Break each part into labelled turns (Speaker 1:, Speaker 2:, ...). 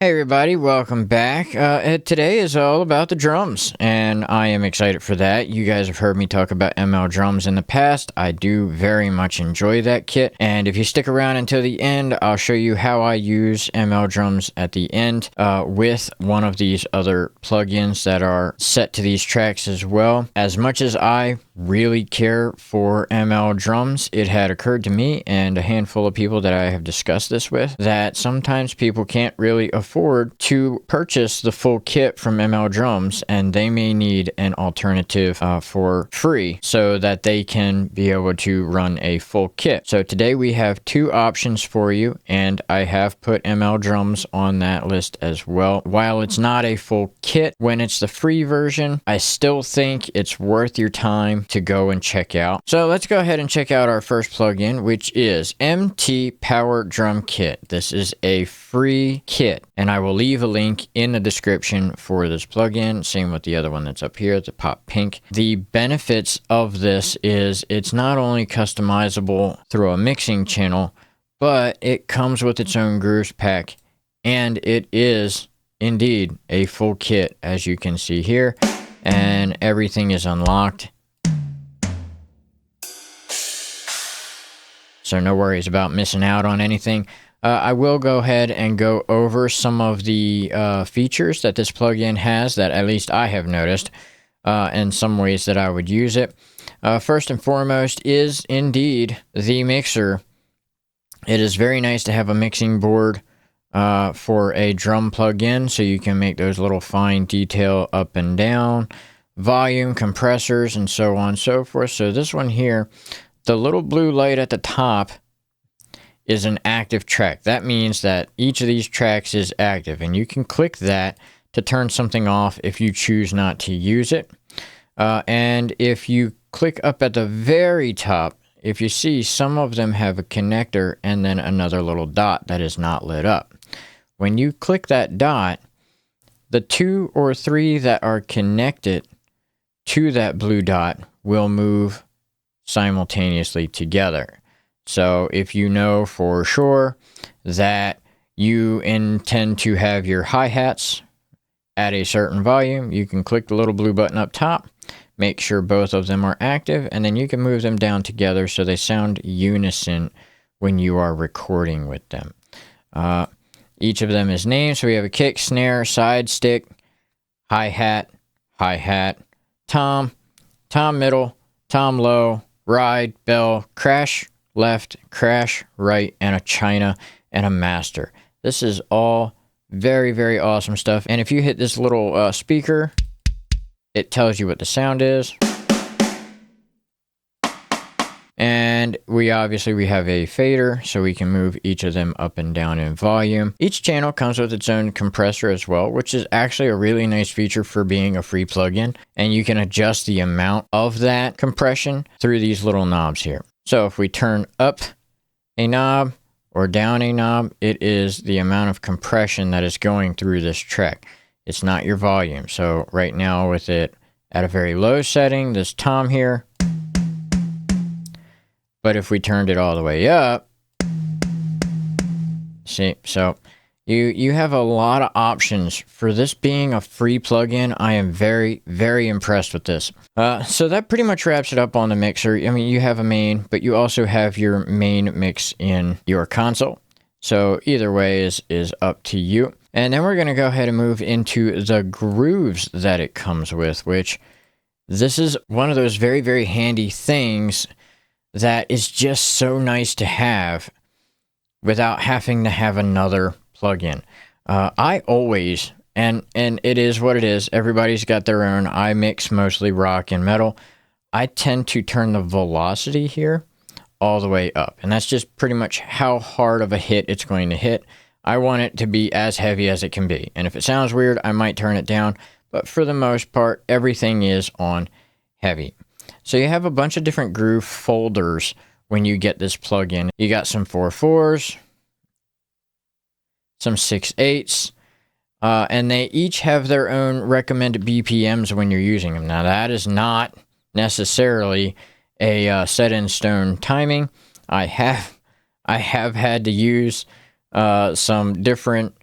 Speaker 1: Hey everybody, welcome back. Today is all about the drums, and I am excited for that. You guys have heard me talk about ML drums in the past. I do very much enjoy that kit, and if you stick around until the end, I'll show you how I use ML drums at the end with one of these other plugins that are set to these tracks as well. As much as I really care for ML drums, it had occurred to me and a handful of people that I have discussed this with that sometimes people can't really afford to purchase the full kit from ML drums, and they may need an alternative for free so that they can be able to run a full kit. So today we have two options for you, and I have put ML drums on that list as well. While it's not a full kit, when it's the free version, I still think it's worth your time to go and check out. So let's go ahead and check out our first plugin, which is MT Power Drum Kit. This is a free kit, and I will leave a link in the description for this plugin. Same with the other one that's up here, the Pop Pink. The benefits of this is it's not only customizable through a mixing channel, but it comes with its own grooves pack, and it is indeed a full kit, as you can see here, and everything is unlocked. So no worries about missing out on anything. I will go ahead and go over some of the features that this plugin has that at least I have noticed, and some ways that I would use it. First and foremost is indeed the mixer. It is very nice to have a mixing board for a drum plugin, so you can make those little fine detail up and down, volume, compressors, and so on and so forth. So this one here, the little blue light at the top is an active track. That means that each of these tracks is active, and you can click that to turn something off if you choose not to use it. And if you click up at the very top, if you see, some of them have a connector and then another little dot that is not lit up. When you click that dot, the 2 or 3 that are connected to that blue dot will move simultaneously together. So if you know for sure that you intend to have your hi-hats at a certain volume, you can click the little blue button up top, make sure both of them are active, and then you can move them down together so they sound unison when you are recording with them. Each of them is named, so we have a kick, snare, side stick, hi-hat, tom, tom middle, tom low, ride, bell, crash left, crash right, and a china and a master. This is all very, very awesome stuff. And if you hit this little speaker, it tells you what the sound is. And we have a fader, so we can move each of them up and down in volume. Each channel comes with its own compressor as well, which is actually a really nice feature for being a free plugin. And you can adjust the amount of that compression through these little knobs here. So if we turn up a knob or down a knob, it is the amount of compression that is going through this track. It's not your volume. So right now with it at a very low setting, this tom here. But if we turned it all the way up, see, so you have a lot of options. For this being a free plugin, I am very, very impressed with this. So that pretty much wraps it up on the mixer. I mean, you have a main, but you also have your main mix in your console. So either way is up to you. And then we're going to go ahead and move into the grooves that it comes with, which this is one of those very, very handy things that is just so nice to have without having to have another plugin. I always, and it is what it is, everybody's got their own. I mix mostly rock and metal. I tend to turn the velocity here all the way up, and that's just pretty much how hard of a hit it's going to hit. I want it to be as heavy as it can be, and if it sounds weird, I might turn it down, but for the most part, everything is on heavy. So you have a bunch of different groove folders when you get this plugin. You got some 4/4s, some 6/8s, and they each have their own recommended BPMs when you're using them. Now that is not necessarily a set in stone timing. I have had to use some different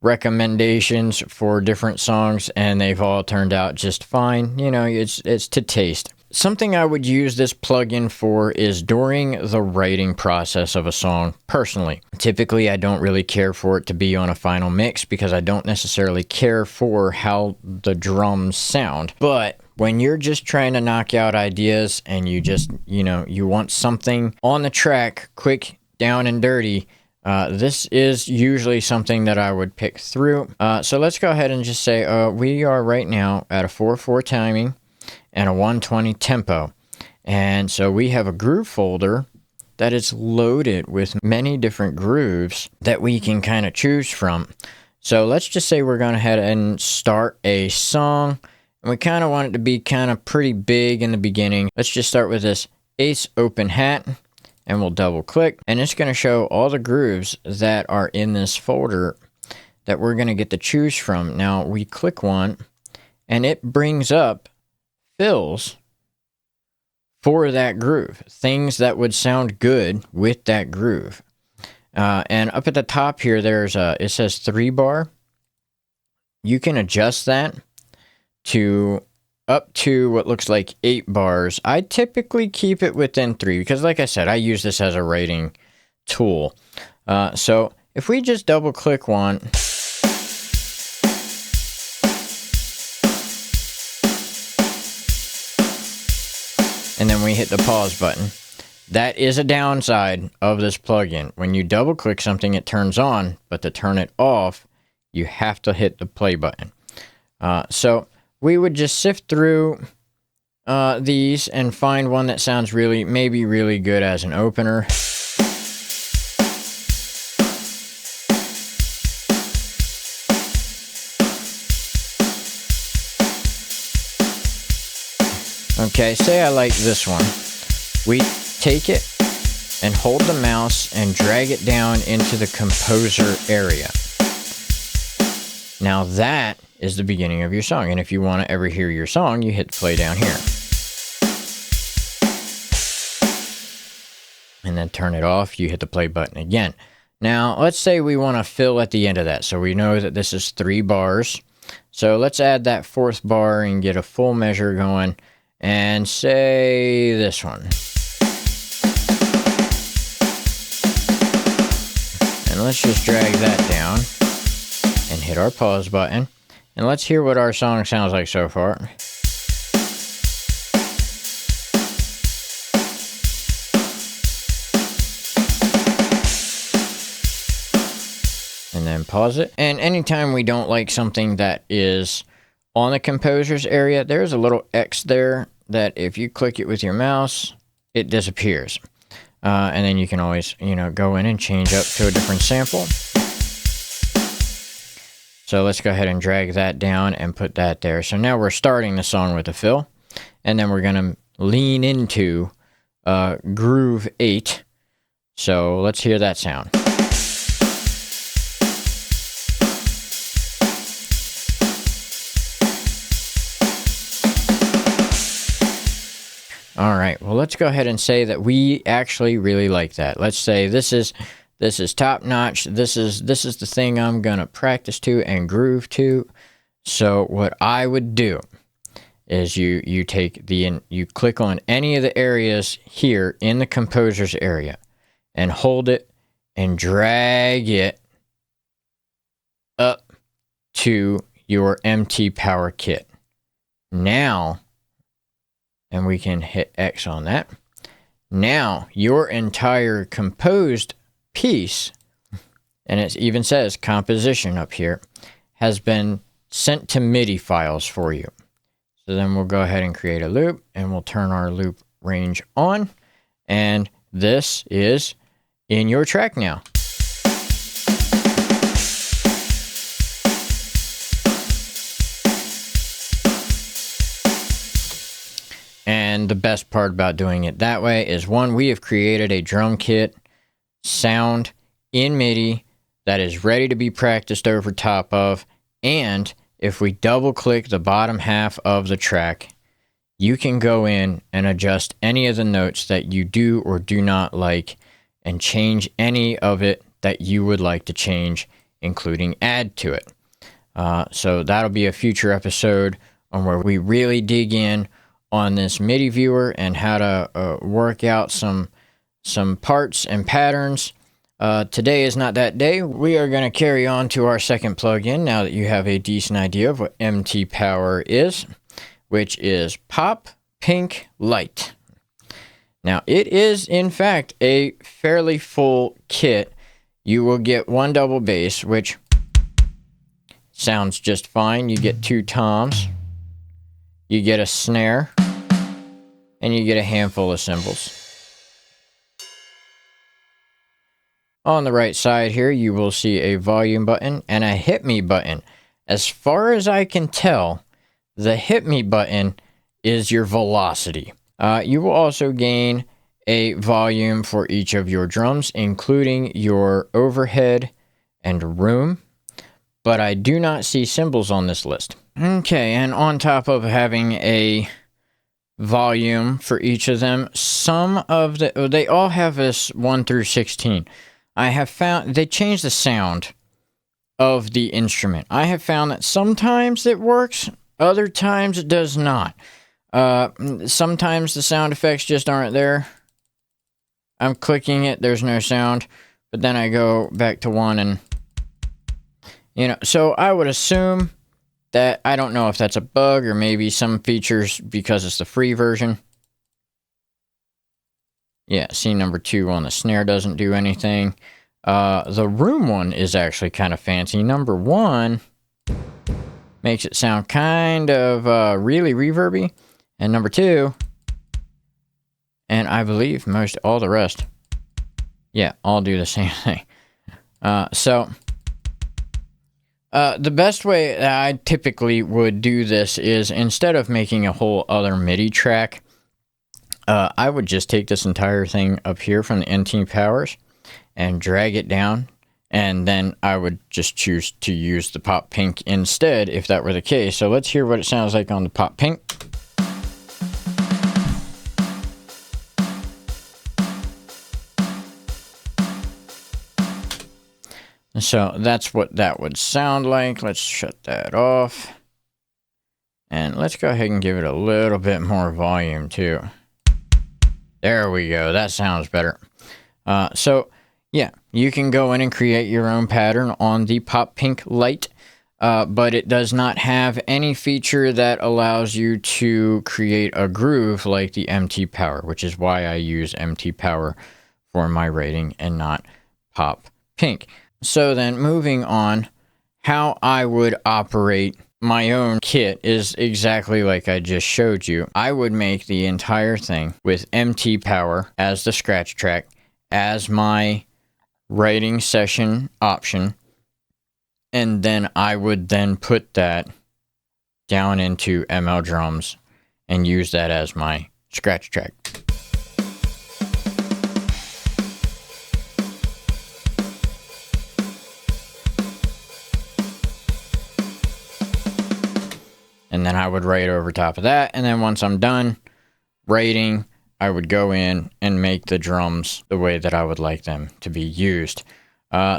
Speaker 1: recommendations for different songs, and they've all turned out just fine. You know, it's to taste. Something I would use this plugin for is during the writing process of a song, personally. Typically, I don't really care for it to be on a final mix because I don't necessarily care for how the drums sound. But when you're just trying to knock out ideas and you just, you want something on the track, quick, down and dirty, this is usually something that I would pick through. So let's go ahead and just say we are right now at a 4/4 timing and a 120 tempo. And so we have a groove folder that is loaded with many different grooves that we can kind of choose from. So let's just say we're going to head and start a song, and we kind of want it to be kind of pretty big in the beginning. Let's just start with this Ace Open Hat, and we'll double click, and it's going to show all the grooves that are in this folder that we're going to get to choose from. Now we click one, and it brings up fills for that groove, things that would sound good with that groove. And up at the top here, it says 3 bar. You can adjust that to up to what looks like 8 bars. I typically keep it within 3 because, like I said, I use this as a writing tool. So if we just double click one, and then we hit the pause button. That is a downside of this plugin. When you double click something, it turns on, but to turn it off, you have to hit the play button. So we would just sift through these and find one that sounds maybe really good as an opener. Okay, say I like this one. We take it and hold the mouse and drag it down into the composer area. Now that is the beginning of your song, and if you want to ever hear your song, you hit play down here. And then turn it off, you hit the play button again. Now, let's say we want to fill at the end of that, so we know that this is 3 bars. So let's add that 4th bar and get a full measure going. And say this one. And let's just drag that down and hit our pause button. And let's hear what our song sounds like so far. And then pause it. And anytime we don't like something that is on the composer's area, there's a little X there that if you click it with your mouse, it disappears. And then you can always, go in and change up to a different sample. So let's go ahead and drag that down and put that there. So now we're starting the song with a fill, and then we're going to lean into groove 8. So let's hear that sound. All right, well, let's go ahead and say that we actually really like that. Let's say this is top notch. This is the thing I'm gonna practice to and groove to. So what I would do is you click on any of the areas here in the composer's area and hold it and drag it up to your MT Power Kit. Now, and we can hit X on that. Now, your entire composed piece, and it even says composition up here, has been sent to MIDI files for you. So then we'll go ahead and create a loop, and we'll turn our loop range on, and this is in your track now. And the best part about doing it that way is, one, we have created a drum kit sound in MIDI that is ready to be practiced over top of. And if we double click the bottom half of the track, you can go in and adjust any of the notes that you do or do not like and change any of it that you would like to change including add to it. So that'll be a future episode on where we really dig in on this MIDI viewer and how to work out some parts and patterns. Today is not that day. We are going to carry on to our second plugin now that you have a decent idea of what MT Power is, which is Pop Pink Lite. Now, it is, in fact, a fairly full kit. You will get one double bass, which sounds just fine. You get 2 toms, you get a snare, and you get a handful of cymbals. On the right side here, you will see a volume button and a hit me button. As far as I can tell, the hit me button is your velocity. You will also gain a volume for each of your drums, including your overhead and room, but I do not see cymbals on this list. Okay, and on top of having a volume for each of them, they all have this 1 through 16. I have found they change the sound of the instrument. I have found that sometimes it works, other times it does not. Sometimes the sound effects just aren't there. I'm clicking it, there's no sound, but then I go back to one and, so I would assume that, I don't know if that's a bug or maybe some features because it's the free version. Yeah, see number 2 on the snare doesn't do anything. The room one is actually kind of fancy. Number 1 makes it sound kind of really reverby. And number 2, and I believe all the rest, yeah, all do the same thing. The best way that I typically would do this is, instead of making a whole other MIDI track, I would just take this entire thing up here from the MT Powers and drag it down, and then I would just choose to use the Pop Pink instead if that were the case. So let's hear what it sounds like on the Pop Pink. So that's what that would sound like. Let's shut that off. And let's go ahead and give it a little bit more volume too. There we go. That sounds better. So yeah, you can go in and create your own pattern on the Pop Pink Lite, but it does not have any feature that allows you to create a groove like the MT Power, which is why I use MT Power for my rating and not Pop Pink. So then, moving on, how I would operate my own kit is exactly like I just showed you. I would make the entire thing with MT Power as the scratch track, as my writing session option, and then I would then put that down into ML Drums and use that as my scratch track. And then I would write over top of that. And then once I'm done writing, I would go in and make the drums the way that I would like them to be used.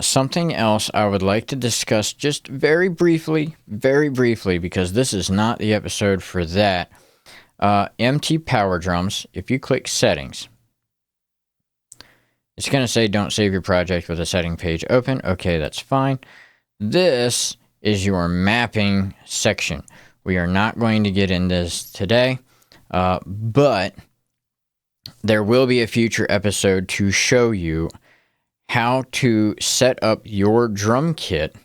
Speaker 1: Something else I would like to discuss just very briefly, because this is not the episode for that. MT Power Drums, if you click Settings, it's going to say don't save your project with a setting page open. Okay, that's fine. This is your mapping section. We are not going to get into this today, but there will be a future episode to show you how to set up your drum kit.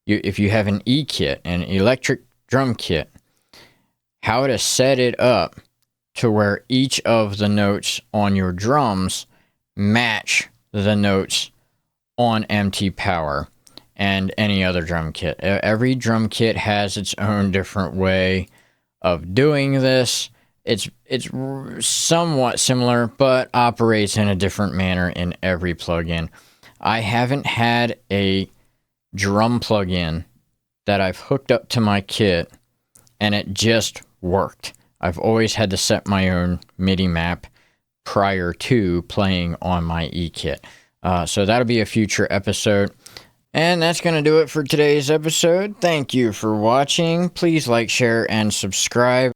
Speaker 1: If you have an E-kit, an electric drum kit, how to set it up to where each of the notes on your drums match the notes on MT Power and any other drum kit. Every drum kit has its own different way of doing this. It's somewhat similar, but operates in a different manner in every plugin. I haven't had a drum plugin that I've hooked up to my kit and it just worked. I've always had to set my own MIDI map prior to playing on my E-kit. So that'll be a future episode. And that's going to do it for today's episode. Thank you for watching. Please like, share, and subscribe.